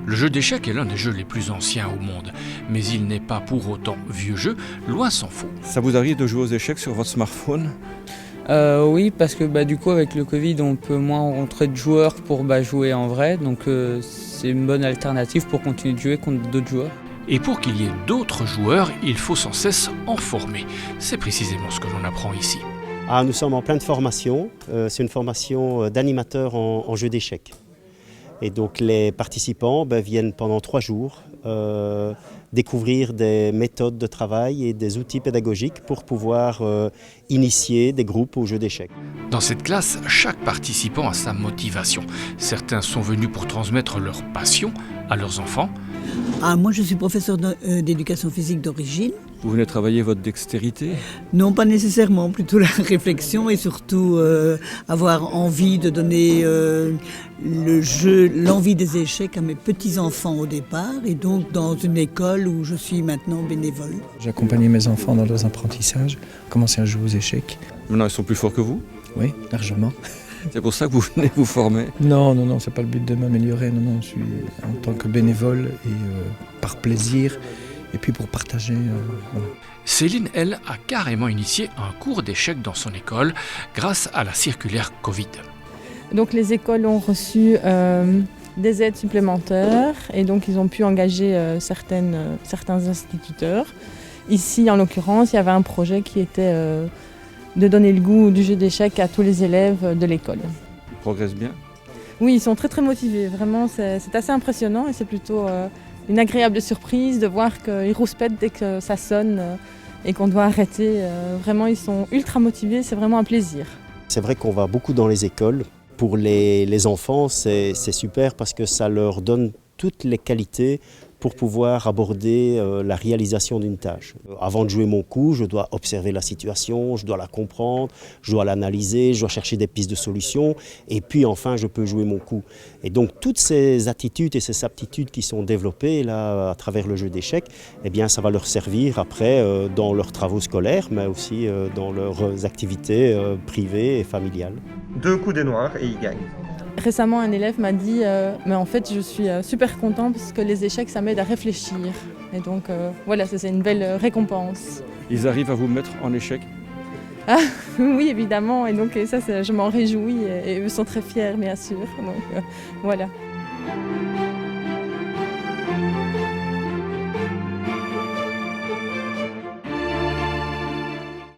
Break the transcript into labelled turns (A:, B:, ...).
A: Le jeu d'échecs est l'un des jeux les plus anciens au monde, mais il n'est pas pour autant vieux jeu, loin s'en faut.
B: Ça vous arrive de jouer aux échecs sur votre smartphone ?
C: Oui, parce que du coup avec le Covid on peut moins rencontrer de joueurs pour jouer en vrai, donc c'est une bonne alternative pour continuer de jouer contre d'autres joueurs.
A: Et pour qu'il y ait d'autres joueurs, il faut sans cesse en former. C'est précisément ce que l'on apprend ici.
D: Nous sommes en pleine formation, c'est une formation d'animateur en jeu d'échecs. Et donc les participants viennent pendant 3 jours découvrir des méthodes de travail et des outils pédagogiques pour pouvoir initier des groupes au jeu d'échecs.
A: Dans cette classe, chaque participant a sa motivation. Certains sont venus pour transmettre leur passion à leurs enfants.
E: Moi je suis professeur d'éducation physique d'origine.
B: Vous venez travailler votre dextérité ?
E: Non, pas nécessairement, plutôt la réflexion et surtout avoir envie de donner l'envie des échecs à mes petits-enfants au départ et donc dans une école où je suis maintenant bénévole.
F: J'accompagnais mes enfants dans leurs apprentissages, commencer à jouer aux échecs.
B: Maintenant, ils sont plus forts que vous ?
F: Oui, largement.
B: C'est pour ça que vous venez vous former ?
F: Non, c'est pas le but de m'améliorer. Non, je suis en tant que bénévole et par plaisir. Et puis pour partager. Voilà.
A: Céline, elle, a carrément initié un cours d'échecs dans son école grâce à la circulaire Covid.
G: Donc les écoles ont reçu des aides supplémentaires et donc ils ont pu engager certains instituteurs. Ici, en l'occurrence, il y avait un projet qui était de donner le goût du jeu d'échecs à tous les élèves de l'école.
B: Ils progressent bien ?
G: Oui, ils sont très très motivés. Vraiment, c'est assez impressionnant et c'est plutôt une agréable surprise de voir qu'ils rouspètent dès que ça sonne et qu'on doit arrêter. Vraiment, ils sont ultra motivés, c'est vraiment un plaisir.
D: C'est vrai qu'on va beaucoup dans les écoles. Pour les enfants, c'est super parce que ça leur donne toutes les qualités pour pouvoir aborder la réalisation d'une tâche. Avant de jouer mon coup, je dois observer la situation, je dois la comprendre, je dois l'analyser, je dois chercher des pistes de solutions et puis enfin je peux jouer mon coup. Et donc toutes ces attitudes et ces aptitudes qui sont développées là, à travers le jeu d'échecs, ça va leur servir après dans leurs travaux scolaires mais aussi dans leurs activités privées et familiales.
H: 2 coups des noirs et il gagne.
G: Récemment, un élève m'a dit mais en fait, je suis super content parce que les échecs, ça m'aide à réfléchir. Et donc, voilà, ça, c'est une belle récompense.
B: Ils arrivent à vous mettre en échec ?
G: Oui, évidemment. Et donc, ça, je m'en réjouis et eux sont très fiers, bien sûr. Donc, voilà.